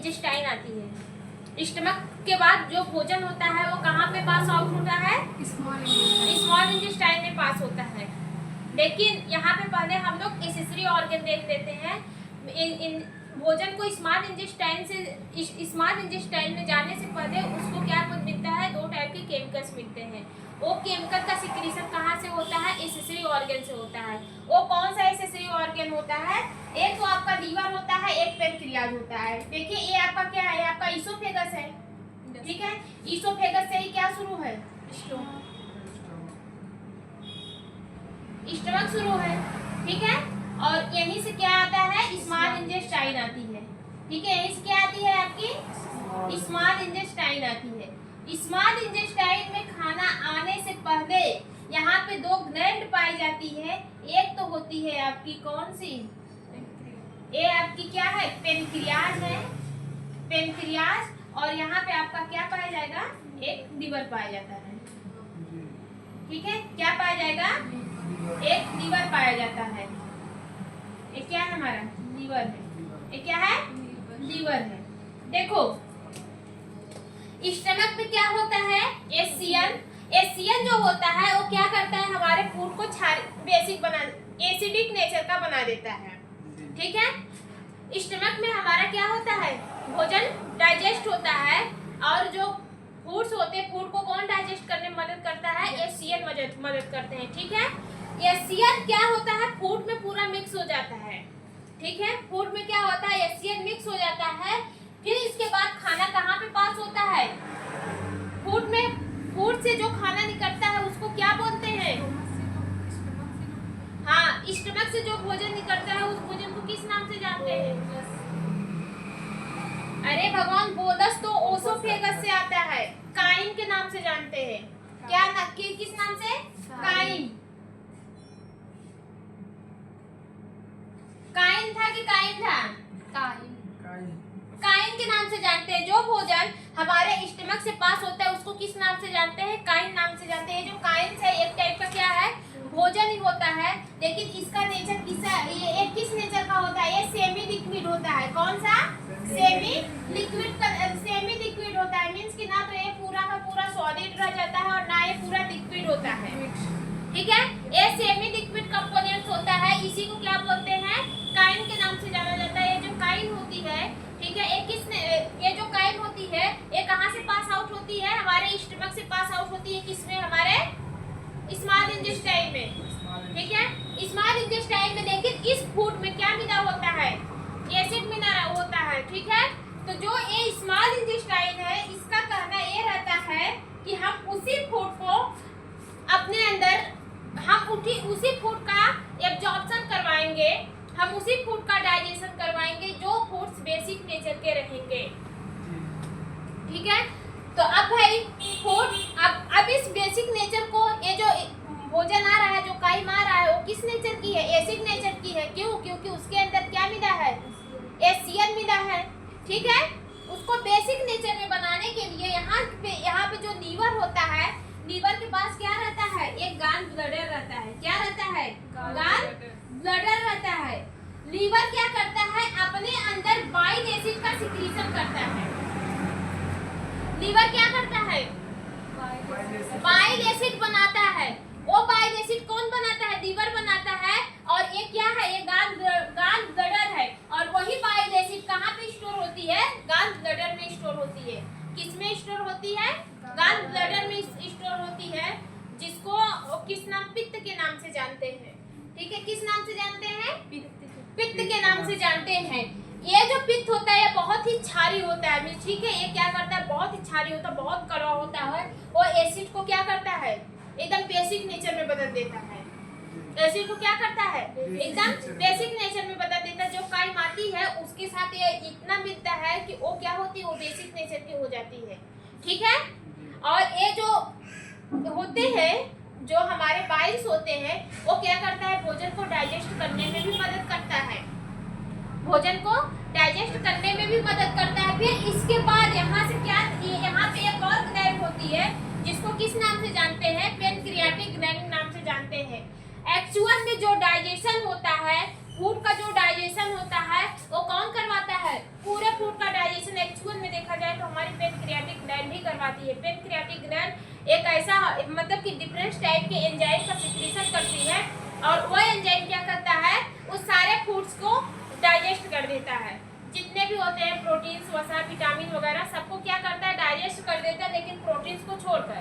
Intestine आती है। Stomach के बाद जो भोजन होता है वो कहाँ पे पास आउट होता है? स्मॉल इंटेस्टाइन में पास होता है। लेकिन यहाँ पे पहले हम लोग एक्सेसरी ऑर्गन देख लेते हैं। भोजन को स्मॉल इंटेस्टाइन में जाने से पहले उसको क्या मिलता है? 2 टाइप के केमिकल्स मिलते हैं। वो केमिकल का सिक्रीशन कहाँ से होता है? एक्सेसरी ऑर्गन से होता है। वो कौन सा एक्सेसरी ऑर्गन होता है? एक तो आपका लीवर होता है, एक पेनक्रियाज होता है। देखिए ये आपका क्या है? आपका ईसोफेगस है, ठीक है। ईसोफेगस से ही क्या शुरू है? स्टमक शुरू है, ठीक है। और यहीं से क्या आता है? स्मॉल इंटेस्टाइन आती है, ठीक है। यहीं से क्या आती है? आपकी स्मॉल इंटेस्टाइन आती है। स्मॉल इंटेस्टाइन में खाना आने से पहले यहाँ पे 2 ग्लैंड पाई जाती है। एक तो होती है आपकी कौन सी? ये आपकी क्या है? पेनक्रियाज है, पेनक्रियाज। और यहाँ पे आपका क्या पाया जाएगा? एक लीवर पाया जाता है, ठीक है। क्या पाया जाएगा? एक लीवर पाया जाता है। ये क्या है? हमारा लीवर है। ये क्या है? लीवर है। देखो स्टमक में क्या होता है? एसियन जो होता है वो क्या करता है? हमारे फूड को बेसिक बना, एसिडिक नेचर का बना देता है, ठीक है। स्टमक में हमारा क्या होता है? भोजन डाइजेस्ट होता है। और जो फूड्स होते हैं, फूड को कौन डाइजेस्ट करने में मदद करता है? एसियन मदद करते हैं, ठीक है। एसियन क्या होता है? फूड में पूरा मिक्स हो जाता है, ठीक है। फूड में क्या होता है? एसियन मिक्स हो जाता है। फिर इसके बाद खाना कहाँ पे पास होता है? फूड में। फूड से जो खाना निकलता है उसको क्या बोलते हैं? हाँ, स्टमक से जो भोजन निकलता है उस भोजन को किस नाम से जानते हैं? अरे भगवान, बोलस तो ओसोफेगस से आता है, काइन के नाम से जानते हैं। क्या किस नाम से? काइन। काइन था कि काइन था? काइन के नाम से जानते हैं। जो भोजन हमारे स्टमक से पास होता है उसको किस नाम से जानते हैं? काइन नाम से जानते हैं। जो काइन है एक टाइप का क्या है? भोजन ही होता है। लेकिन इसका नेचर ये किस नेचर का होता है? ये सेमी लिक्विड होता है। कौन सा? सेमी लिक्विड होता है। मींस कि ना तो ये पूरा का पूरा सॉलिड रह जाता है और ना ये पूरा लिक्विड होता है, ठीक है। ये सेमी लिक्विड कंपोनेंट्स होता है। इसी को क्या बोलते हैं? काइन के नाम से जाना जाता है। ये जो काइन होती है, ठीक है, ये जो काइन होती है ये कहाँ से पास आउट होती है? हमारे स्टमक से पास आउट होती है। किसमें? हमारे स्मॉल इंटेस्टाइन में, ठीक है। स्मॉल इंटेस्टाइन में देखिए इस फूड में क्या मिला होता है? एसिड मिला होता है, ठीक है। तो जो ये स्मॉल इंटेस्टाइन है इसका कहना ये रहता है कि हम उसी फूड को अपने अंदर उसी फूड का एब्जॉर्प्शन करवाएंगे, हम उसी फूड का डाइजेशन करवाएंगे जो फूड्स बेसिक नेचर के रहेंगे, ठीक है। तो अब भाई फूड अब इस बेसिक नेचर को, ये जो भोजन आ रहा है, जो काइम आ रहा है, वो किस नेचर की है? एसिड नेचर की है। क्यों? क्योंकि उसके अंदर क्या मिला है? एसियन मिला है, ठीक है। उसको बेसिक नेचर में बनाने के लिए यहाँ पे जो लीवर होता है, लीवर के पास क्या रहता है? एक गॉल ब्लैडर रहता है। क्या रहता है? गॉल ब्लैडर रहता है। लीवर क्या करता है? अपने अंदर बाइल एसिड का सिक्रीशन करता है। लीवर क्या करता है? बाइल एसिड बनाता है। वो बाइल एसिड कौन बनाता है? लीवर बनाता है। और ये क्या है? ये गॉल ब्लैडर है। और वही बाइल एसिड कहाँ पे स्टोर होती है? गॉल ब्लैडर में स्टोर होती है। किसमें स्टोर होती है? गॉल ब्लैडर में स्टोर होती है, जिसको किस नाम? पित्त के नाम से जानते हैं, ठीक है। किस नाम से जानते हैं? पित्त के नाम से जानते हैं। ये जो पित्त होता है ये बहुत ही क्षारी होता है, ठीक है। ये क्या करता है? बहुत ही क्षारी होता है, बहुत कड़वा होता है। वो एसिड को क्या करता है? एकदम बेसिक नेचर में बदल देता है। एसिड को क्या करता है? एकदम बेसिक नेचर में बदल देता है। जो काइम आती है उसके साथ ये इतना मिलता है कि वो क्या होती है? वो बेसिक नेचर की हो जाती है, ठीक है। और ये जो होते हैं, जो हमारे बाइल्स होते हैं, वो क्या करता है? भोजन को डाइजेस्ट करने में भी मदद करता है। भोजन को डाइजेस्ट करने में भी मदद करता है। फिर इसके बाद यहाँ से क्या? यहाँ पे एक और ग्लैंड होती है जिसको किस नाम से जानते हैं? पेनक्रियाटिक ग्लैंड नाम से जानते हैं। एक्चुअल में जो डाइजेशन होता है, फूड का जो डाइजेशन होता है, वो कौन करवाता है? पूरे फूड का डाइजेशन करती है। पैनक्रियाटिक ग्लैंड एक ऐसा मतलब कि डिफरेंट टाइप के एंजाइम का सिक्रीशन करती है और वो एंजाइम क्या करता है, उस सारे फूड्स को डाइजेस्ट कर देता है। जितने भी होते हैं प्रोटीन्स, वसा, विटामिन वगैरह सबको क्या करता है, डाइजेस्ट कर देता है, लेकिन प्रोटीन्स को छोड़कर।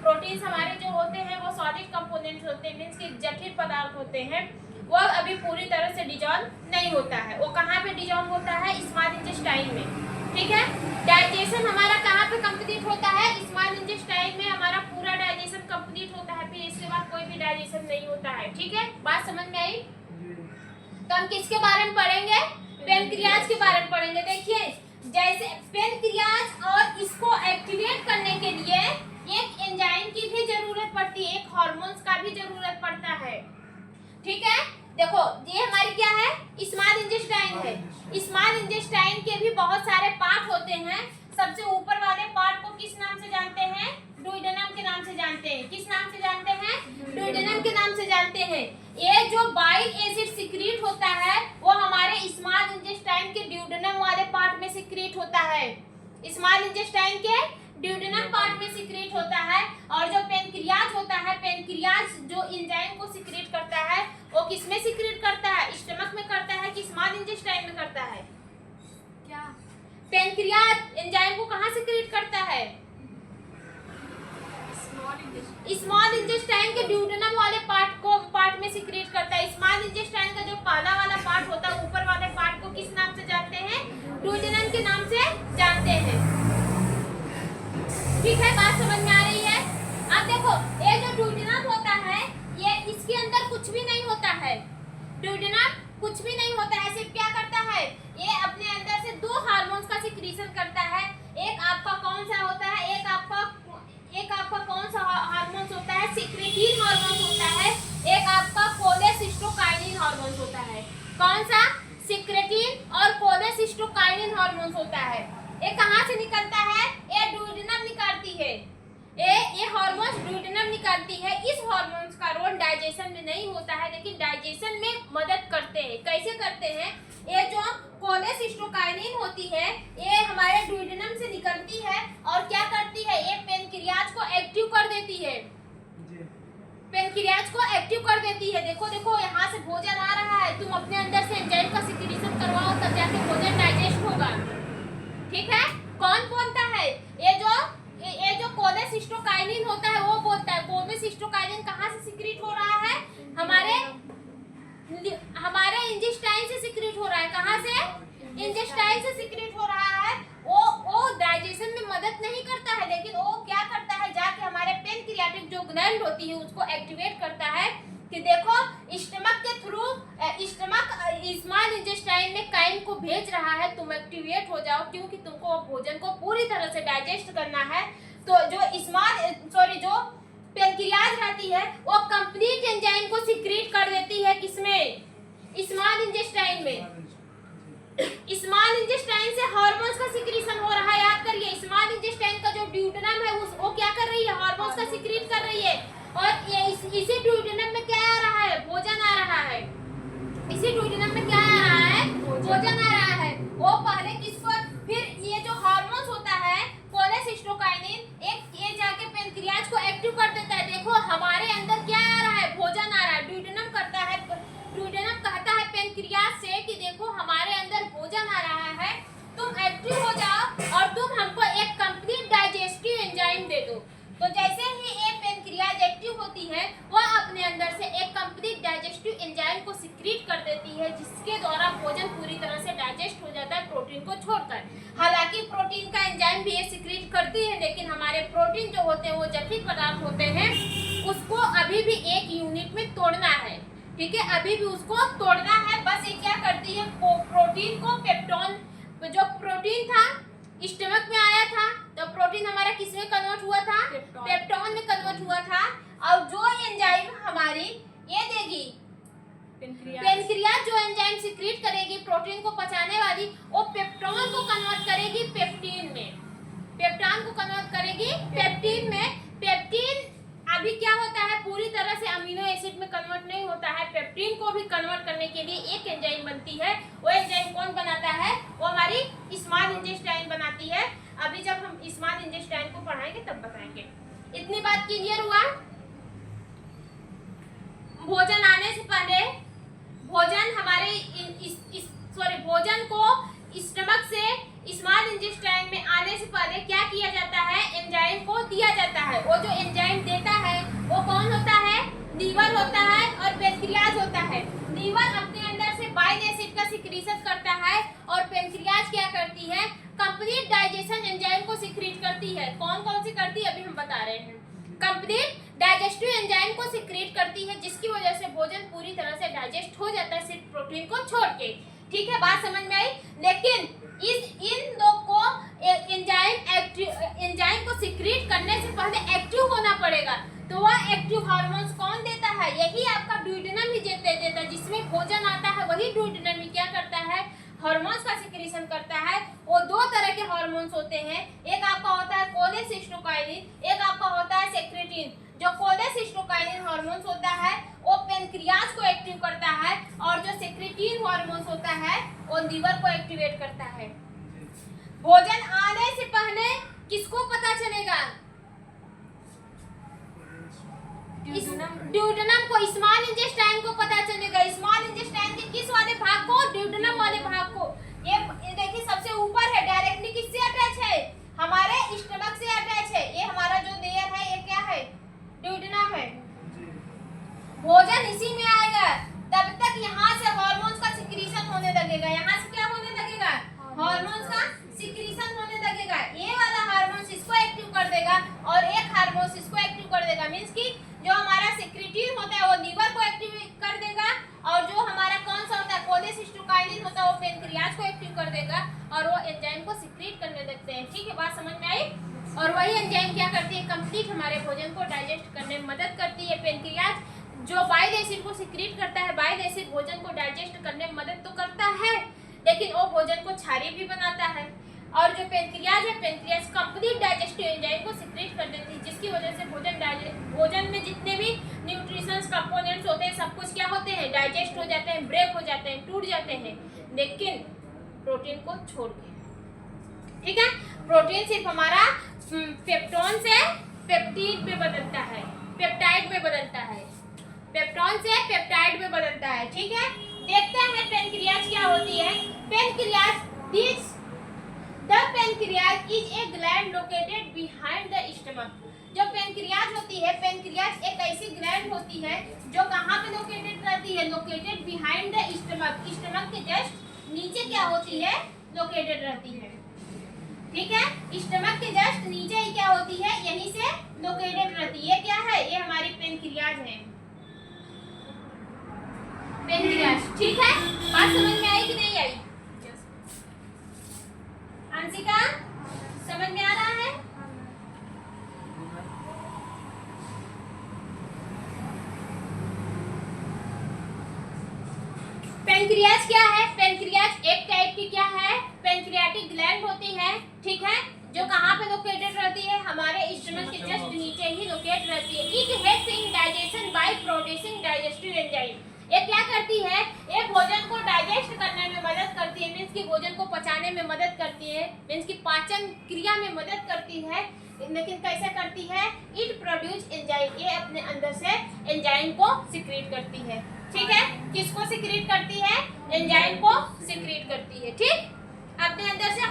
प्रोटीन्स हमारे जो होते हैं वो सॉलिड कंपोनेंट्स होते हैं, मीन्स कि जटिल पदार्थ होते हैं, वो अभी पूरी तरह से डिजॉल्व नहीं होता है। वो कहाँ पे डिजॉल्व होता है, स्मॉल इंटेस्टाइन में। ठीक है, डाइजेशन हमारा कहाँ पे कंप्लीट होता है, स्मॉल इंटेस्टाइन में हमारा पूरा डाइजेशन कंप्लीट होता है, फिर इसके बाद कोई भी डाइजेशन नहीं होता है। ठीक है, बात समझ में आई? तो हम किसके बारे में पढ़ेंगे, पैनक्रियाज के बारे में पढ़ेंगे। देखिए जैसे पैनक्रियाज और इसको एक्टिवेट करने के लिए एक एंजाइम की भी जरूरत पड़ती है, एक हार्मोन्स का भी जरूरत पड़ता है। ठीक है, देखो ये हमारी क्या है, स्मॉल इंटेस्टाइन है। स्मॉल इंटेस्टाइन के भी बहुत सारे पार्ट होते हैं। सबसे ऊपर वाले पार्ट को किस नाम से जानते हैं, डुओडेनम के नाम से जानते हैं। किस नाम से जानते हैं, डुओडेनम के नाम से जानते हैं। ये जो बाइल एसिड सिक्रीट होता है वो हमारे स्मॉल इंटेस्टाइन के डुओडेनम वाले पार्ट में सिक्रीट होता है। स्मॉल इंटेस्टाइन के डुओडेनम पार्ट में सिक्रीट होता है। और जो पैनक्रियाज होता है, पैनक्रियाज जो एंजाइम को सिक्रीट करता है वो किसमें सिक्रीट करता है, स्टमक में करता है कि स्मॉल इंटेस्टाइन में करता है? क्या पैनक्रियाज एंजाइम को कहाँ सिक्रीट करता है, स्मॉल इंटेस्टाइन के डुओडेनम वाले पार्ट में सिक्रीट करता है। स्मॉल इंटेस्टाइन का जो काला वाला पार्ट होता है, ऊपर वाले पार्ट को किस नाम से जानते हैं, डुओडेनम के नाम से जानते हैं। ठीक है, बात समझ में आ रही है? अब देखो ये जो डुओडेनम होता है, ये इसके अंदर कुछ भी नहीं होता है। डुओडेनम कुछ भी नहीं होता है, सिर्फ क्या करता है, ये अपने अंदर से दो हार्मोन्स का सिक्रीशन करता है। एक आपका कौन सा होता है, एक आपका कौन सा हार्मोन होता है, सिक्रेटिन हार्मोन होता है। एक आपका कोलेसिस्टोकाइनिन हार्मोन होता है। कौन सा, सिक्रेटिन और कोलेसिस्टोकाइनिन हार्मोन होता है। ये कहाँ से निकलता है, ये डुओडेनम निकालती है। ये हार्मोन्स डुओडेनम निकालती है। इस हार्मोन्स का रोल डाइजेशन में नहीं होता है, लेकिन डाइजेशन में मदद करते हैं। कैसे करते हैं, ये जो कोलेसिस्टोकाइनिन होती है ये हमारे डुओडेनम से निकलती है और क्या करती है, ये पैनक्रियाज को एक्टिव कर देती है। पैनक्रियाज को एक्टिव कर देती है। देखो देखो यहाँ से भोजन आ रहा है, तुम अपने अंदर से एंजाइम का सिक्रीशन करवाओ तब जाके भोजन डाइजेस्ट होगा। ठीक है, कौन बोलता है, ये जो कोलेसिस्टोकाइनिन होता है वो बोलता है। कोलेसिस्टोकाइनिन कहाँ से सिक्रीट हो रहा है, हमारे इंटेस्टाइन से सिक्रीट हो रहा है। कहाँ से, इंटेस्टाइन से सिक्रीट हो रहा है। वो डाइजेशन में मदद नहीं करता है, लेकिन वो क्या करता है, जाके हमारे पैनक्रियाटिक जो ग्लैंड होती है उसको एक्टिवेट करता है कि देखो स्टमक के थ्रू स्मॉल इंटेस्टाइन में काइन को भेज रहा है, तुम एक्टिवेट हो जाओ, क्योंकि तुमको भोजन को पूरी तरह से डाइजेस्ट करना है। तो जो पैनक्रियाज रहती है वो कंप्लीट एंजाइम को सिक्रीट कर देती है, किसमें, स्मॉल इंटेस्टाइन में। स्मॉल इंटेस्टाइन से हार्मोन्स का सिक्रीशन हो रहा है। याद करिए, स्मॉल इंटेस्टाइन का जो डुओडेनम है वो क्या कर रही है, हार्मोन्स का सिक्रीट कर रही है। और ये इसी डुओडेनम में क्या आ रहा है, भोजन आ रहा है। इसी डुओडेनम में क्या आ रहा है, भोजन आ रहा है। वो पहले किसको, फिर ये जो हार्मोन्स होता है कोलेसिस्टोकाइनिन, ये जाके पैनक्रियाज को एक्टिव कर देता है। देखो हमारे अंदर क्या आ रहा है, भोजन आ रहा है। डुओडेनम कहता है पैनक्रियाज से कि देखो हमारे अंदर भोजन आ रहा है, तुम एक्टिव हो जाओ और तुम हमको एक कंप्लीट डाइजेस्टिव एंजाइम दे दो। तो जैसे ही ये पैनक्रियाज एक्टिव होती है वो अपने अंदर से एक कंप्लीट डाइजेस्टिव एंजाइम को सिक्रीट कर देती है, जिसके द्वारा भोजन पूरी तरह से डाइजेस्ट हो जाता है, प्रोटीन को छोड़कर। हालांकि प्रोटीन का एंजाइम भी ये सिक्रीट करती है, लेकिन हमारे प्रोटीन जो होते हैं वो जटिल पदार्थ होते हैं, उसको अभी भी एक यूनिट में तोड़ना है। ठीक है, अभी भी उसको तोड़ना है। बस ये क्या करती है, प्रोटीन को पेप्टोन, जो प्रोटीन था स्टमक में आया था तो प्रोटीन हमारा किसमें कन्वर्ट हुआ था, पेप्टोन में कन्वर्ट हुआ था। और जो एंजाइम हमारी ये देगी, पैनक्रियाज जो एंजाइम सिक्रीट करेगी प्रोटीन को पचाने वाली, वो पेप्टोन को कन्वर्ट करेगी पेप्टीन में। पेप्टोन को कन्वर्ट करेगी पेप्टीन में। पेप्टीन अभी क्या होता है, पूरी तरह से अमीनो एसिड में कन्वर्ट नहीं होता है। पेप्टीन को भी कन्वर्ट करने के लिए एक एंजाइम बनती है। वो एंजाइम कौन बनाता है, वो हमारी स्मॉल इंटेस्टाइन बनाती है। अभी जब हम स्मॉल इंटेस्टाइन को पढ़ाएंगे तब बताएंगे। इतनी बात क्लियर हुआ। भोजन आने से पहले भोजन हमारे भोजन को स्टमक से स्मॉल इंटेस्टाइन में आने से पहले क्या किया जाता है, एंजाइम को दिया जाता है। वो जो एंजाइम देता है वो कौन होता है, लीवर होता है और पेनक्रियाज होता है। लीवर अपने अंदर से बाइल एसिड का सिक्रीशन करता है और पेनक्रियाज क्या करती है, कंप्लीट डाइजेशन एंजाइम को सिक्रीट करती है। कौन कौन सी करती है अभी हम बता रहे हैं। कंप्लीट डाइजेस्टिव एंजाइम को सिक्रीट करती है, जिसकी वजह से भोजन पूरी तरह से डाइजेस्ट हो जाता है, सिर्फ प्रोटीन को छोड़ के। ठीक है, बात समझ में आई। लेकिन इन लोग को एंजाइम को सिक्रीट करने से पहले एक्टिव होना पड़ेगा। तो वह एक्टिव हार्मोन्स कौन देता है, यही आपका ड्यूडेनम ही देता है। जिसमें भोजन आता है वही ड्यूडेनम ही क्या करता है, हार्मोन्स का सिक्रीशन करता है। वो दो तरह के हार्मोन्स होते हैं, एक आपका होता है कोलेसिस्टोकाइनिन, एक आपका होता है सेक्रेटिन। जो कोलेसिस्टोकाइनिन हार्मोन्स होता है वो पेनक्रियाज को एक्टिव करता है और जो सेक्रेटिन हार्मोन्स होता है वो लीवर को एक्टिवेट करता है। भोजन आने से पहले किसको पता चलेगा, ड्यूडेनम को, स्मॉल इंटेस्टाइन को पता चलेगा। स्मॉल इंटेस्टाइन के किस वाले भाग को, ड्यूडेनम वाले भाग को। ये देखिए सबसे ऊपर है, डायरेक्टली किससे अटैच है, हमारे स्टमक से अटैच है। ये हमारा जो लेयर है ये क्या है, ड्यूडेनम है। भोजन इसी में आएगा, तब तक यहाँ से हार्मोन्स का सिक्रीशन होने लगेगा। यहाँ से क्या होने लगेगा, हार्मोन्स का सिक्रीशन होने लगेगा। ये वाला हार्मोन्स इसको एक्टिव कर देगा और एक हार्मोन्स इसको एक्टिव कर देगा। मींस कि जो हमारा सेक्रेटिन होता है वो लीवर को एक्टिव कर देगा और जो हमारा कौन सा होता है कोलेसिस्टोकाइनिन होता है वो पेनक्रियाज को एक्टिव कर देगा और वो एंजाइम को सिक्रीट करने लगते हैं। ठीक है, बात समझ में आई। और वही एंजाइम क्या करती है, कंप्लीट हमारे भोजन को डाइजेस्ट करने में मदद करती है। पेनक्रियाज जो बाइल एसिड को सिक्रीट करता है, बाइल एसिड भोजन को डाइजेस्ट करने में मदद तो करता है, लेकिन वो भोजन को क्षारीय भी बनाता है। और जो पेनक्रियाज है, पेनक्रियाज कंप्लीट डाइजेस्टिव एंजाइम को सिक्रीट कर देती है, जिसकी वजह से भोजन में जितने भी न्यूट्रिशंस कंपोनेंट्स होते हैं सब कुछ क्या होते हैं, डाइजेस्ट हो जाते हैं, ब्रेक हो जाते हैं, टूट जाते हैं, लेकिन प्रोटीन को छोड़ के। ठीक है, प्रोटीन सिर्फ हमारा पेप्टोन से पेप्टिड में बदलता है, पेप्टाइड में बदलता है, पेप्टोन से पेप्टाइड में बदलता है। ठीक है, देखते हैं पेनक्रियाज क्या होती है। Pancreas The pancreas is a gland located behind the stomach. जो पेनक्रियाज होती है, पेनक्रियाज एक ऐसी ग्लैंड होती है जो कहाँ पे लोकेटेड रहती है, located behind the stomach. Stomach के जस्ट नीचे क्या होती है, लोकेटेड रहती है। ठीक है, स्टमक के जस्ट नीचे ही क्या होती है, यहीं से लोकेटेड रहती है। क्या है, ये हमारी पेनक्रियाज है, पेनक्रियाज। ठीक है, बात समझ में आई कि नहीं आई, अंशिका समझ में आ रहा है। पेनक्रियाज क्या है, पेनक्रियाज एक टाइप की क्या है, पेनक्रियाटिक ग्लैंड होती है। ठीक है, जो कहाँ पे लोकेटेड रहती है, हमारे स्टमक के जस्ट नीचे ही लोकेट रहती है। It helps in digestion by producing digestive enzyme. ये क्या करती है, ये भोजन को डाइजेस्ट करने में मदद करती है, मीन्स की भोजन को पचाने में मदद करती है, मीन्स की पाचन क्रिया में मदद करती है। लेकिन कैसे करती है, इट प्रोड्यूस एंजाइम, ये अपने अंदर से एंजाइम को सिक्रीट करती है। ठीक है, किसको सिक्रीट करती है, एंजाइम को सिक्रीट करती है। ठीक, अपने अंदर से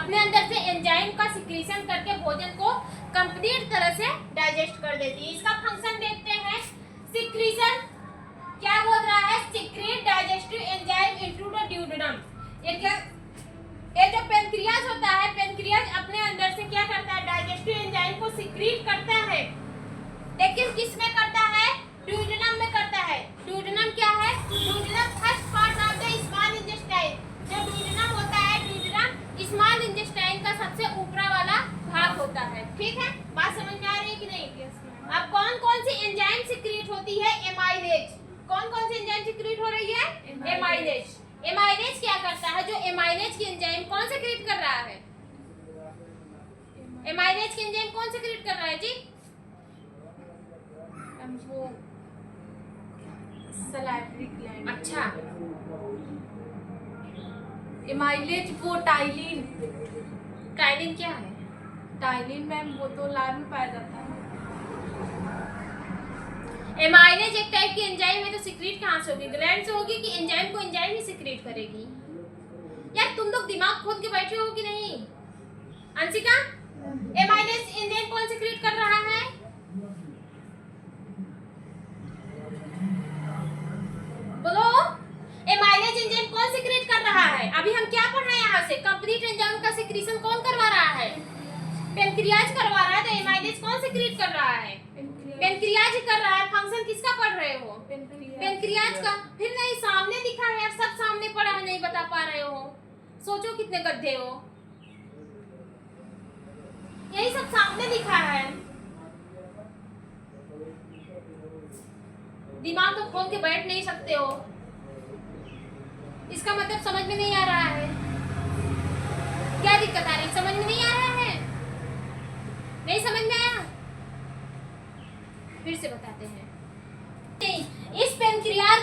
अपने अंदर से एंजाइम का सिक्रीशन करके भोजन को कंप्लीट तरह से डाइजेस्ट कर देती है। इसका फंक्शन देखते हैं। सिक्रीशन क्या बोल रहा है, secrete digestive enzyme into the duodenum. ये जो पेनक्रियाज होता है, पेनक्रियाज अपने अंदर से क्या करता है, डाइजेस्टिव एंजाइम को सिक्रीट करता है, लेकिन किस में करता है, ड्यूडेनम में करता है। ड्यूडेनम क्या है, duodenum first part of the small intestine. जो ड्यूडेनम होता है, ड्यूडेनम स्मॉल इंटेस्टाइन का सबसे ऊपरा वाला भाग होता है। ठीक है, बात समझ में आ रही है कि नहीं। अब कौन कौन सी एंजाइम सिक्रीट होती है, एमाइलेज। कौन कौन सी एंजाइम सिक्रीट हो रही है, एमाइलेज। एमाइलेज क्या करता है, जो एमाइलेज की एंजाइम कौन सिक्रीट कर रहा है, एमाइलेज की एंजाइम कौन सिक्रीट कर रहा है जी, सलाइवरी ग्लैंड। अच्छा, एमाइलेज वो टाइलिन टाइलिन क्या है? टाइलिन मैम वो तो लार में पाया जाता है। एमाइलेज एक टाइप की एंजाइम है, तो सिक्रीट कहाँ से होगी? ग्लैंड से होगी कि एंजाइम को एंजाइम ही सिक्रीट करेगी? यार तुम लोग दिमाग खोद के बैठे हो कि नहीं? अंशिका, एमाइलेज एंजाइम कौन सिक्रीट कर रहा है? बोलो, एमाइलेज एंजाइम कौन सिक्रीट कर रहा है? अभी हम क्या पढ़ रहे हैं यहाँ से? कंप्लीट एंजाइम का सिक्रीशन कौन करवा रहा है? पेनक्रियाज करवा रहा है, तो एमाइलेज कौन सिक्रीट कर रहा है? पेनक्रियाज कर रहा है। फंक्शन किसका पढ़ रहे हो? पेनक्रियाज का। फिर नहीं, सामने दिखा है यार, सब सामने पढ़ा है, नहीं बता पा रहे हो। सोचो कितने गड्ढे हो। यही सब सामने दिखा है, दिमाग तो खोल के बैठ नहीं सकते हो। इसका मतलब समझ में नहीं आ रहा है? क्या दिक्कत आ रही? समझ में नहीं आ रहा है? नहीं समझ में आया? फिर से बताते हैं। इस पेनक्रियाज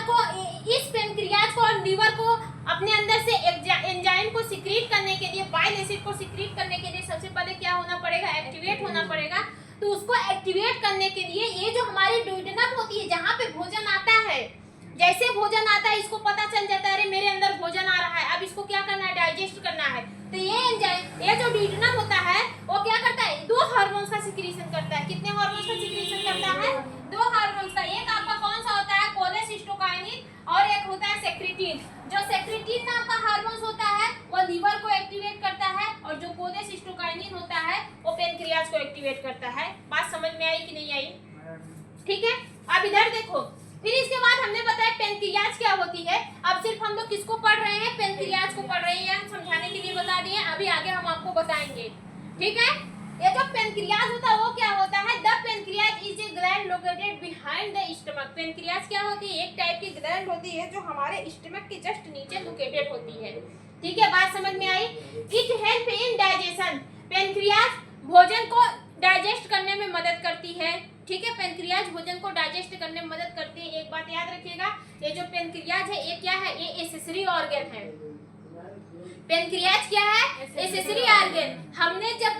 को और लीवर को अपने अंदर से एंजाइम को सिक्रीट करने के लिए, बाइल एसिड को सिक्रीट करने के लिए सबसे पहले क्या होना पड़ेगा? एक्टिवेट होना पड़ेगा। तो उसको एक्टिवेट करने के लिए ये जो हमारी ड्यूडेनम होती है, जहाँ पे भोजन आता है, जैसे भोजन आता है इसको पता चल जाता है अरे मेरे अंदर भोजन आ रहा है, अब इसको क्या करना है? डाइजेस्ट करना है। तो ये एंजाइम, ये जो ड्यूडेनम होता है वो क्या करता है? 2 हार्मोन्स का सिक्रीशन करता है। कितने हार्मोन्स का सिक्रीशन करता है? 2 हार्मोन्स का। एक आपका कौन सा होता है? कोलेसिस्टोकाइनिन, और एक होता है सेक्रेटिन। जो सेक्रेटिन नाम का हार्मोन होता है वो लीवर को एक्टिवेट करता है, और जो कोलेसिस्टोकाइनिन होता है वो पेनक्रियाज को एक्टिवेट करता है। बात समझ में आई कि नहीं आई? ठीक है, अब इधर देखो। फिर इसके बाद हमने बताया पेनक्रियाज क्या होती है। अब सिर्फ हम लोग किसको पढ़ रहे हैं? पेनक्रियाज को पढ़ रहे हैं, हम समझाने के लिए बता दिए। अभी आगे हम आपको बताएंगे, ठीक है। ये जो पेनक्रियाज होता है वो क्या होता है? The pancreas is a gland located behind the stomach. Pancreas क्या होती है? एक टाइप की ग्लैंड होती है जो हमारे स्टमक के जस्ट नीचे लोकेटेड होती है, ठीक है। बात समझ में आई? It help in digestion. Pancreas भोजन को डाइजेस्ट करने में मदद करती है, ठीक है। पेनक्रियाज भोजन को डाइजेस्ट करने में मदद करती है। एक बात याद रखिएगा, ये जो पेनक्रियाज है ये क्या है? ये एसेसरी ऑर्गन है। पेनक्रियाज क्या है? Accessory organ. हमने जब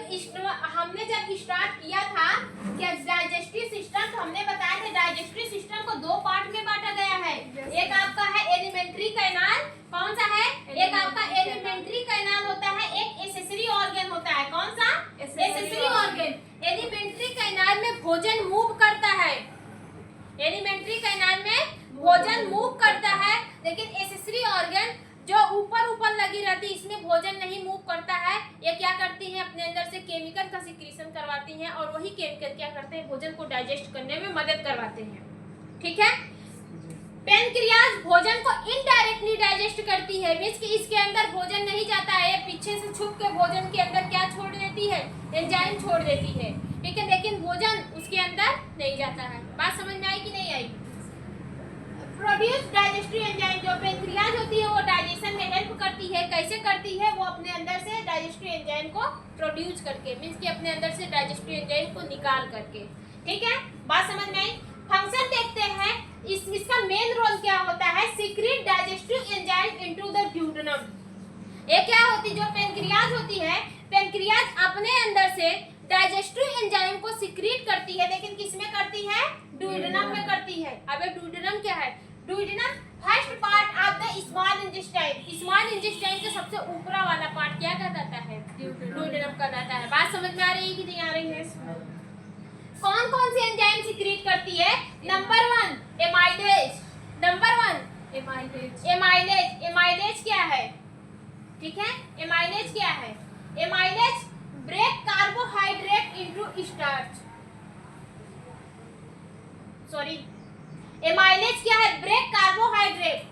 स्टार्ट किया था क्या डाइजेस्टिव सिस्टम, तो हमने बताया था डाइजेस्टिव सिस्टम को 2 पार्ट में बांटा गया है। एक आपका है एलिमेंट्री कैनाल, कौन सा है? एक आपका एलिमेंट्री कैनाल होता है, एक एसेसरी ऑर्गन होता है। कौन सा? Accessory organ. एलिमेंट्री कैनाल में भोजन मूव करता है, एलिमेंट्री कैनाल में भोजन मूव करता है, लेकिन एसेसरी ऑर्गन जो ऊपर लगी रहती है इसमें भोजन नहीं मूव करता है। ये क्या करती है? अपने अंदर से केमिकल का सिक्रीशन करवाती हैं, और वही केमिकल क्या करते हैं? भोजन को डाइजेस्ट करने में मदद करवाते हैं, ठीक है। पेनक्रियाज भोजन को इनडायरेक्टली डाइजेस्ट करती है, मींस कि इसके अंदर भोजन नहीं जाता है, पीछे से छुप के भोजन के अंदर क्या छोड़ देती है? एंजाइम छोड़ देती है, ठीक है। लेकिन भोजन उसके अंदर नहीं जाता है। बात समझ में आई कि नहीं आई? Produce digestive enzyme. जो पेनक्रियाज होती है वो डाइजेशन में हेल्प करती है। कैसे करती है? वो अपने अंदर से डाइजेस्टिव एंजाइम को प्रोड्यूस करके, मींस कि अपने अंदर से डाइजेस्टिव एंजाइम को निकाल करके, ठीक है। बात समझ में आई? फंक्शन देखते हैं, इसका मेन रोल क्या होता है? Secret digestive enzyme into the duodenum. ये क्या होती? जो पेनक्रियाज होती है, पेनक्रियाज अपने अंदर से डाइजेस्टिव एंजाइम को सीक्रेट करती है, लेकिन किसमें करती है? ड्यूडेनम में करती है। अब ये ड्यूडेनम क्या है? Duodenum first part of the small intestine. Small intestine का सबसे ऊपरा वाला पार्ट क्या कहलाता है? ड्यूडेनम कहलाता है। बात समझ में आ रही है कि नहीं आ रही है? कौन कौन सी एंजाइम सीक्रेट करती है? Number 1 amylase. Number 1 amylase. Amylase क्या है? ठीक है, एमाइलेज क्या है? Amylase break carbohydrate into starch. Sorry, amylase क्या है? Break carbohydrate.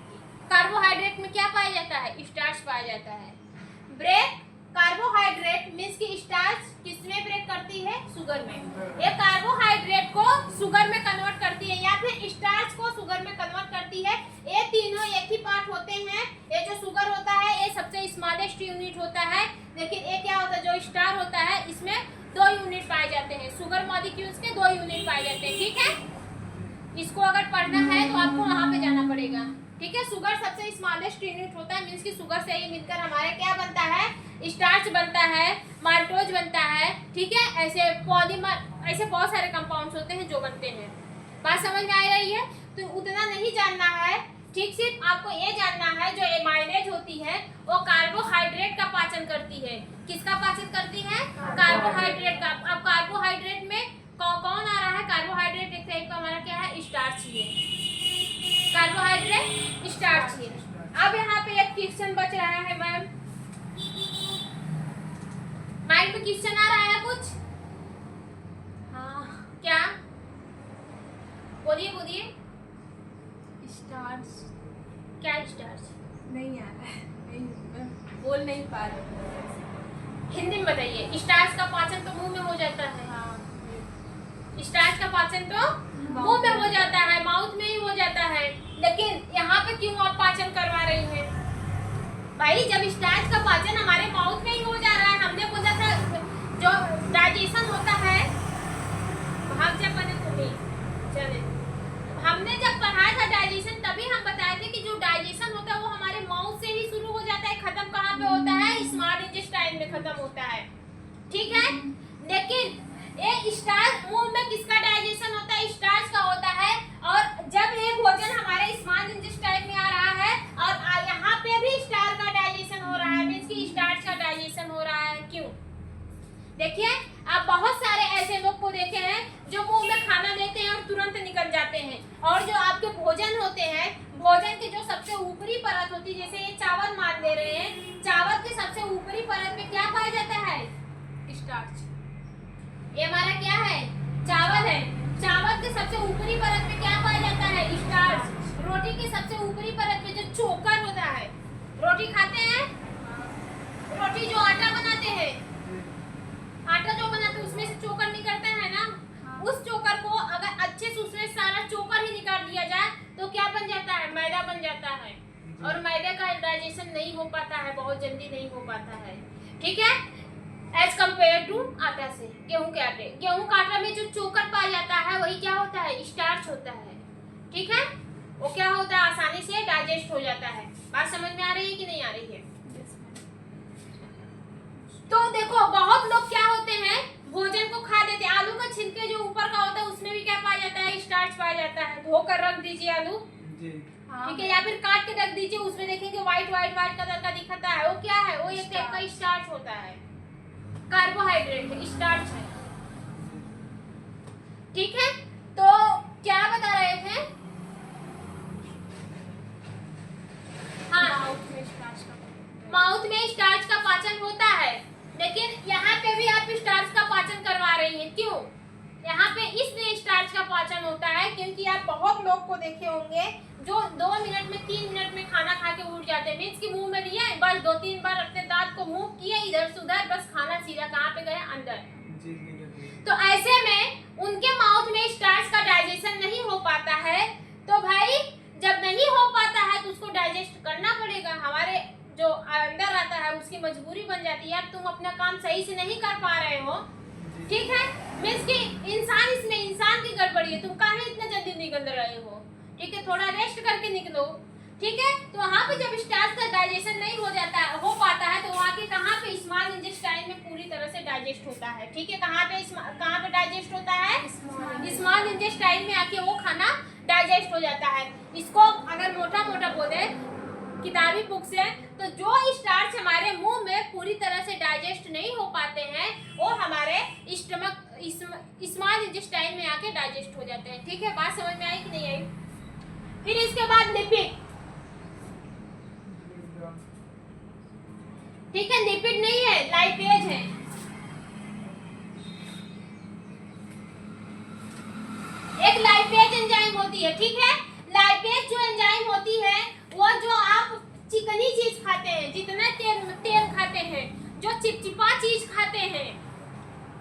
कार्बोहाइड्रेट में क्या पाया जाता है? स्टार्च पाया जाता है। ब्रेक कार्बोहाइड्रेट मींस की स्टार्च किसमें ब्रेक करती है? शुगर में। ये कार्बोहाइड्रेट को शुगर में कन्वर्ट करती है, या फिर स्टार्च को शुगर में कन्वर्ट करती है। ये तीनों एक ही पार्ट होते हैं। ये जो शुगर होता है ये सबसे स्मॉलेस्ट यूनिट होता है, लेकिन ये क्या होता है? जो स्टार होता है इसमें 2 यूनिट पाए जाते हैं। शुगर मॉलिक्यूल्स के 2 यूनिट पाए जाते हैं, ठीक है। इसको अगर पढ़ना है तो आपको वहां पे जाना पड़ेगा, ठीक है। शुगर सबसे स्मॉलेस्ट यूनिट होता है, मींस की शुगर से ही मिलकर हमारे क्या बनता है? स्टार्च बनता है। माल्टोज बनता है, ठीक है, ऐसे पॉलीमर, ऐसे बहुत सारे कंपाउंड्स होते हैं जो बनते हैं। बात समझ में आ रही है? तो उतना नहीं जानना है, ठीक, सिर्फ आपको ये जानना है जो एमाइलेज होती है वो कार्बोहाइड्रेट का पाचन करती है। किसका पाचन करती है? कार्बोहाइड्रेट का। अब कार्बोहाइड्रेट में कौन आ रहा है? कार्बोहाइड्रेट एक टाइप का हमारा क्या है? स्टार्च ही है। कार्बोहाइड्रेट स्टार्च ही है। अब यहाँ पे एक क्वेश्चन बच रहा है मैम, माइंड में क्वेश्चन आ रहा है कुछ? हाँ, क्या? बोलिए बोलिए। स्टार्च क्या स्टार्च? नहीं आ रहा है, नहीं, मैं बोल नहीं पा रही हूँ। हिंदी में बताइए। स्टार्च का पाचन तो मुंह में हो जाता है। हाँ, स्टार्च का पाचन तो मुंह में हो जाता है, माउथ में ही हो जाता है, लेकिन यहाँ पे क्यों आप पाचन करवा रही हैं? भाई जब स्टार्च का पाचन हमारे माउथ में ही हो जा रहा है, हमने बोला था जो डाइजेशन होता है, भाग जा पने तुम्हें चले, हमने जब पढ़ाया था डाइजेशन तभी हम बताए थे कि जो डाइजेशन होता है वो हमारे माउथ से ही शुरू हो जाता है, खत्म कहाँ पे होता है? स्मॉल इंटेस्टाइन में खत्म होता है, ठीक है। लेकिन ये स्टार्च मुंह में किसका डाइजेशन होता है? स्टार्च का होता है। और जब ये भोजन हमारे स्मॉल इंटेस्टाइन में आ रहा है और यहाँ पे भी स्टार्च का डाइजेशन हो रहा है, मींस कि स्टार्च का डाइजेशन हो रहा है। क्यों? देखिए आप बहुत सारे ऐसे लोग को देखे हैं जो मुंह में खाना लेते हैं और तुरंत निकल जाते हैं, और जो आपके भोजन होते हैं, भोजन के जो सबसे ऊपरी परत होती है, जैसे ये चावल मान ले रहे हैं, चावल के सबसे ऊपरी परत पे क्या पाया जाता है? स्टार्च। ये हमारा क्या है? चावल है। चावल के सबसे ऊपरी परत पे क्या पाया जाता है? स्टार्च। रोटी की सबसे ऊपरी परत पे जो चोकर होता है, रोटी खाते हैं, रोटी जो आटा बनाते हैं, आटा जो बनाते हैं उसमें से चोकर निकलता है ना, उस चोकर को अगर अच्छे से उसमें सारा चोकर ही निकाल दिया जाए तो क्या बन जाता है? मैदा बन जाता है। और मैदे का डाइजेशन नहीं हो पाता है, बहुत जल्दी नहीं हो पाता है, ठीक है, एज कम्पेयर टू आटा से, गेहूं के आटे। गेहूं के आटा में जो चोकर पाया जाता है वही क्या होता है? स्टार्च होता है, ठीक है। वो क्या होता है? आसानी से डाइजेस्ट हो जाता है। बात समझ में आ रही है कि नहीं आ रही है? तो देखो बहुत लोग क्या होते हैं, भोजन को खा देते हैं, आलू का छिलके जो ऊपर का होता है उसमें भी क्या पाया जाता है? स्टार्च पाया जाता है। धोकर रख दीजिए आलू, ठीक है, या फिर काट के रख दीजिए, उसमें देखेंगे व्हाइट कलर का दिखता है, वो क्या है? वो एक टाइप का स्टार्च होता है, कार्बोहाइड्रेट है, स्टार्च है, ठीक है। तो क्या बता रहे थे? हाँ, माउथ में स्टार्च का पाचन होता है, लेकिन यहाँ पे भी आप स्टार्च का पाचन करवा रही हैं। क्यों? यहाँ पे इसलिए स्टार्च का पाचन होता है क्योंकि आप बहुत लोग को देखे होंगे जो 2 मिनट में 3 मिनट में खाना खा के उठ जाते हैं, मीन्स की मुंह में लिए बस 2-3 बार अपने दांत को मूव किए इधर से उधर, बस खाना सीधा कहाँ पे गया? अंदर। तो ऐसे में उनके माउथ में स्टार्च का डाइजेशन नहीं हो पाता है। तो भाई जब नहीं हो पाता है तो उसको डाइजेस्ट करना पड़ेगा, हमारे जो अंदर आता है उसकी मजबूरी बन जाती है, यार तुम अपना काम सही से नहीं कर पा रहे हो, ठीक है, मींस कि इंसान, इसमें इंसान की गड़बड़ी है, तुम काहे इतना जल्दी निकल रहे हो, ठीक है, थोड़ा रेस्ट करके निकलो, ठीक है। तो वहाँ पे जब स्टार्च का डाइजेशन नहीं हो पाता है तो वहाँ के कहाँ पे? स्मॉल इंटेस्टाइन में पूरी तरह से डाइजेस्ट होता है, ठीक है। कहाँ पे डाइजेस्ट होता है? स्मॉल इंटेस्टाइन में आके वो खाना डाइजेस्ट हो जाता है। इसको अगर मोटा मोटा बोले किताबी बुक से, तो जो स्टार्च हमारे मुंह में पूरी तरह से डाइजेस्ट नहीं हो पाते हैं वो हमारे स्टमक स्मॉल इंटेस्टाइन में आके डाइजेस्ट हो जाते हैं, ठीक है। बात समझ में आई कि नहीं आई? फिर इसके बाद लिपिड, ठीक है, लिपिड नहीं है, लाइपेज है। एक लाइपेज एंजाइम होती है, ठीक है। लाइपेज जो एंजाइम होती है वो जो आप चिकनी चीज खाते हैं, जितना तेल खाते हैं, जो चिपचिपा चीज खाते हैं,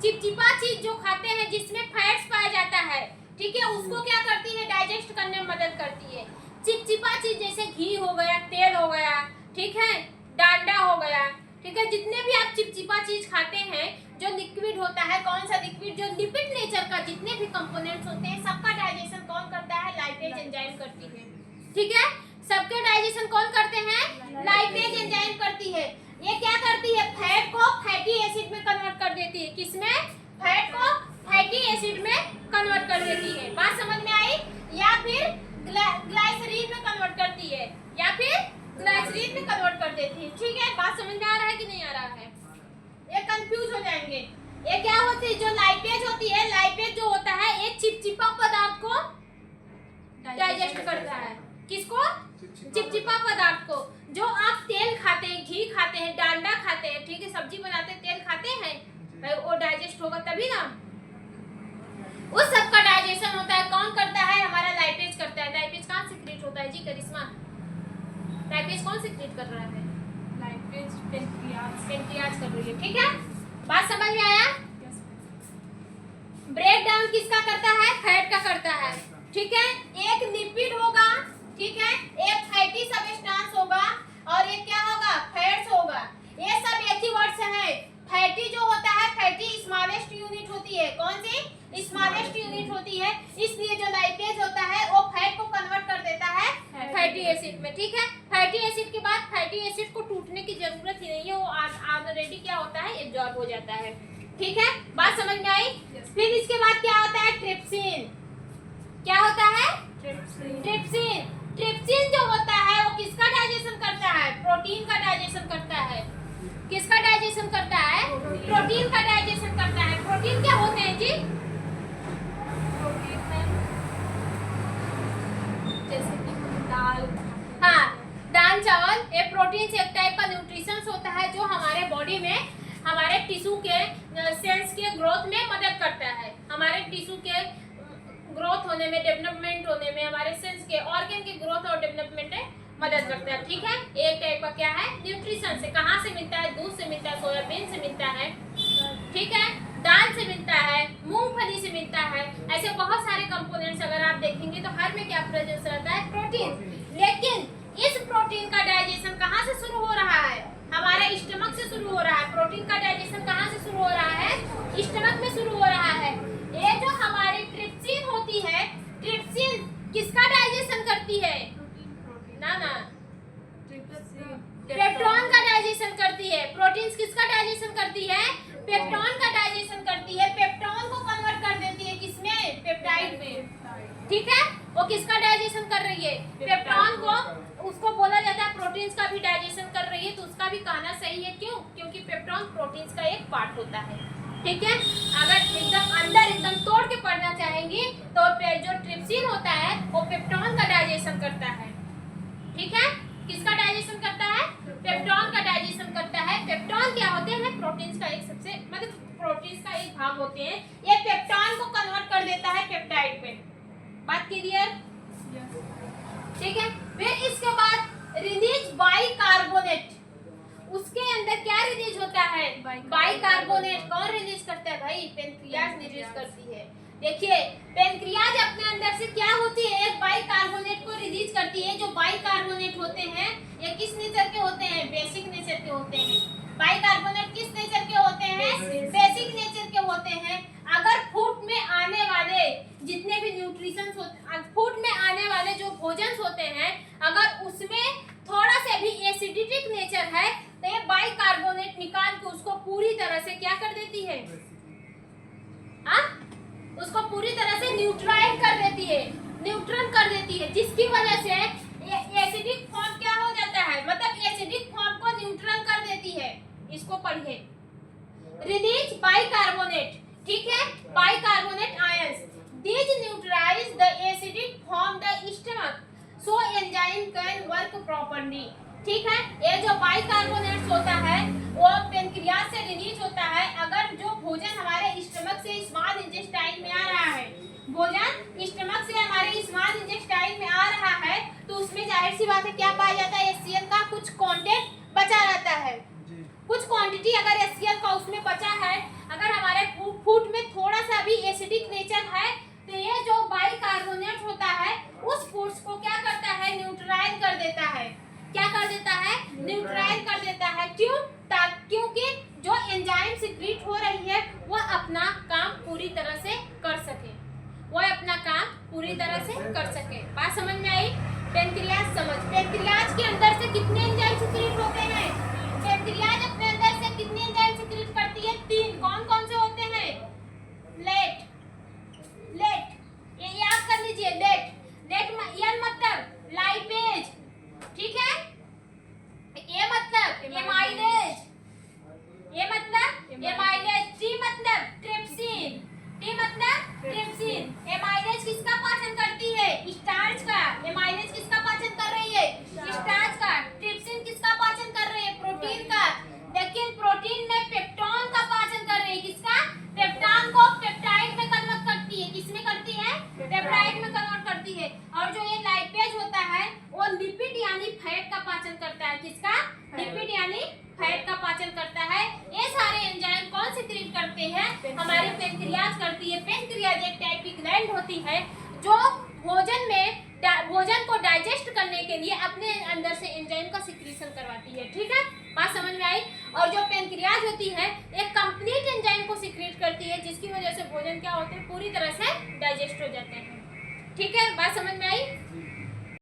चिपचिपा चीज जो खाते हैं जिसमें फैट्स पाया जाता है, ठीक है, उसको क्या करती है? डाइजेस्ट करने में मदद करती है। चिपचिपा चीज जैसे घी हो गया, तेल हो गया, ठीक है, डांडा हो गया, ठीक है, जितने भी आप चिपचिपा चीज खाते हैं, जो लिक्विड होता है, कौन सा लिक्विड? जो लिपिड नेचर का जितने भी कंपोनेंट्स होते हैं सबका डाइजेशन कौन करता है? लाइपेज एंजाइम करती है, ठीक है। सबके डाइजेशन कौन करते हैं? लाइपेज एंजाइम करती है। ये क्या करती है? फैट को फैटी एसिड में कन्वर्ट कंफ्यूज हो जाएंगे। ये क्या होती है, जो लाइपेज होती है, लाइपेज जो होता है एक चिपचिपा पदार्थ को डाइजेस्ट करता है। किसको? चिपचिपा पदार्थ को। जो आप तेल खाते हैं, घी खाते हैं, डांडा खाते हैं, ठीक है, सब्जी बनाते हैं, तेल खाते हैं, भाई वो डाइजेस्ट होगा तभी ना। उस सब का डाइजेशन होता है, कौन करता है? हमारा लाइपेज करता है। लाइपेज कहाँ सीक्रेट होता है जी करिश्मा? लाइपेज कौन सीक्रेट कर रहा है? लाइपेज पेनक्रियाज कर रही है, ठीक है। बात समझ में आया? ब्रेक डाउन किसका करता है? फैट का करता है, ठीक है। एक लिपिड होगा, ठीक है, एक फैटी सबस्टेंस होगा और एक क्या होगा? फैट्स होगा। ये सब एक ही वर्ड से है। फैटी जो होता है, फैटी स्मॉलेस्ट यूनिट होती है। कौन सी? स्मॉलेस्ट यूनिट होती है। इसलिए जो लाइपेज होता है वो फैट को कन्वर्ट कर देता है फैटी एसिड में, ठीक है। फैटी एसिड के बाद फैटी एसिड को टूटने की जरूरत ही नहीं है, वो ऑलरेडी क्या होता है? एब्जॉर्ब हो जाता है, ठीक है। बात समझ में आई? फिर इसके बाद क्या होता है? ट्रिप्सिन। क्या होता है? ट्रिप्सिन। ट्रिप्सिन जो होता है वो किसका डाइजेशन करता है? प्रोटीन का डाइजेशन करता है। किसका डाइजेशन करता है? प्रोटीन का डाइजेशन करता है। प्रोटीन क्या होते हैं जी? जैसे कि दाल, हाँ, दाल चावल, ये प्रोटीन एक टाइप का न्यूट्रिशन होता है जो हमारे बॉडी में हमारे टिश्यू के सेल्स के ग्रोथ में मदद करता है। हमारे टिश्यू के ग्रोथ होने में, डेवलपमेंट होने में, हमारे सेल्स के ऑर्गन के ग्रोथ और डेवलपमेंट में मदद करता है, ठीक है। एक टाइप का क्या है? न्यूट्रिशन से। कहाँ से मिलता है? दूध से मिलता है, सोयाबीन से मिलता है, ठीक है, दाल से मिलता है, मूंगफली से मिलता है। ऐसे बहुत सारे कंपोनेंट्स अगर आप देखेंगे तो हर में क्या प्रेजेंस रहता है? प्रोटीन। लेकिन इस प्रोटीन का डाइजेशन कहाँ से शुरू हो रहा है? हमारे स्टमक से शुरू हो रहा है। प्रोटीन का डाइजेशन कहाँ से शुरू हो रहा है? स्टमक में शुरू हो रहा है। ये जो हमारी ट्रिप्सिन होती है, ट्रिप्सिन किसका डाइजेशन करती है? ना पेप्टोन का डाइजेशन करती है। प्रोटीन्स किसका डाइजेशन करती है? पेप्टोन का डाइजेशन करती है। पेप्टोन को कन्वर्ट कर देती है किसमें? पेप्टाइड में, ठीक है। वो किसका डाइजेशन कर रही है? पेप्टोन को। उसको बोला जाता है प्रोटीन्स का भी डाइजेशन कर रही है, तो उसका भी कहना सही है। क्यों? क्योंकि पेप्टोन प्रोटीन्स का एक पार्ट होता है, ठीक है। अगर एकदम अंदर एकदम तोड़ के पढ़ना चाहेंगी तो जो ट्रिप्सिन होता है वो पेप्टोन का डाइजेशन करता है, ठीक है। किसका डाइजेशन करता है? पेप्टोन का डाइजेशन करता है। पेप्टोन क्या होते हैं? प्रोटीन्स का एक सबसे मतलब प्रोटीन्स का एक भाग होते हैं। ये पेप्टोन को कन्वर्ट कर देता है पेप्टाइड में। बात क्लियर? ठीक है। फिर इसके बाद रिलीज बाइकार्बोनेट। उसके अंदर क्या रिलीज होता है? बाइकार्बोनेट। कौन रिलीज करता है भाई? पेनक्रियाज रिलीज करती है। देखिए, पेनक्रियाज अपने अंदर से क्या होती है? एक बाइकार्बोनेट को रिलीज करती है। जो बाइकार्बोनेट होते हैं ये किस नेचर के होते हैं? बेसिक नेचर के होते हैं। बाइकार्बोनेट किस नेचर के होते हैं? बेसिक नेचर के होते हैं। अगर फूड में आने वाले जितने भी न्यूट्रिशंस फूड में आने वाले जो भोजन होते हैं, अगर उसमें थोड़ा सा भी एसिडिक नेचर है तो ये बाइकार्बोनेट निकाल के उसको पूरी तरह से क्या कर देती है? उसको पूरी तरह से न्यूट्राइल कर देती है, न्यूट्रल कर देती है, जिसकी वजह से एसिडिक फॉर्म क्या हो जाता है? मतलब एसिडिक फॉर्म को न्यूट्रल कर देती है। इसको पढ़िए, रिलीज बाइकार्बोनेट, ठीक है, bicarbonate ions these neutralize the acidic from the stomach so enzyme can work properly, ठीक है। ये जो बाइकार्बोनेट्स होता है वो पेनक्रियाज से रिलीज होता है। अगर जो भोजन हमारे स्टमक से स्मॉल इंटेस्टाइन में आ रहा है, भोजन स्टमक से हमारे स्मॉल इंटेस्टाइन में आ रहा है, तो उसमें जाहिर सी बात है क्या पाया जाता है? HCl का कुछ कंटेंट बचा रहता है। कुछ क्वांटिटी अगर HCl का उसमें बचा है, अगर हमारे फूड में थोड़ा सा भी एसिडिक नेचर है, तो ये जो बाइकार्बोनेट होता है उस फूड्स को क्या करता है? न्यूट्राइल कर देता है। क्या कर देता है? न्यूट्राइल कर देता है। क्यों? क्योंकि जो एंजाइम सीक्रेट हो रही है वो अपना काम पूरी तरह से कर सके, वो अपना काम पूरी तरह से कर सके। बात समझ में आई? पेनक्रियाज समझ। पेनक्रियाज के अंदर से कितने एंजाइम सीक्रेट होते हैं? पेनक्रियाज अपने अंदर से कितने एंजाइम सीक्रेट करती है? 3। कौन कौन से होते हैं? लेट, ये याद कर लीजिए। लेट मतलब लाइपेज, ठीक है। ये मतलब एमाइलेज, ये मतलब होती है जो भोजन को डाइजेस्ट करने के लिए अपने अंदर से एंजाइम का सिक्रीशन करवाती है। ठीक है, बात समझ में आई। और जो पेनक्रियाज होती है एक कंप्लीट एंजाइम को सिक्रीट करती है, जिसकी वजह से भोजन क्या होते हैं, पूरी तरह से डाइजेस्ट हो जाते हैं। ठीक है, बात समझ में आई।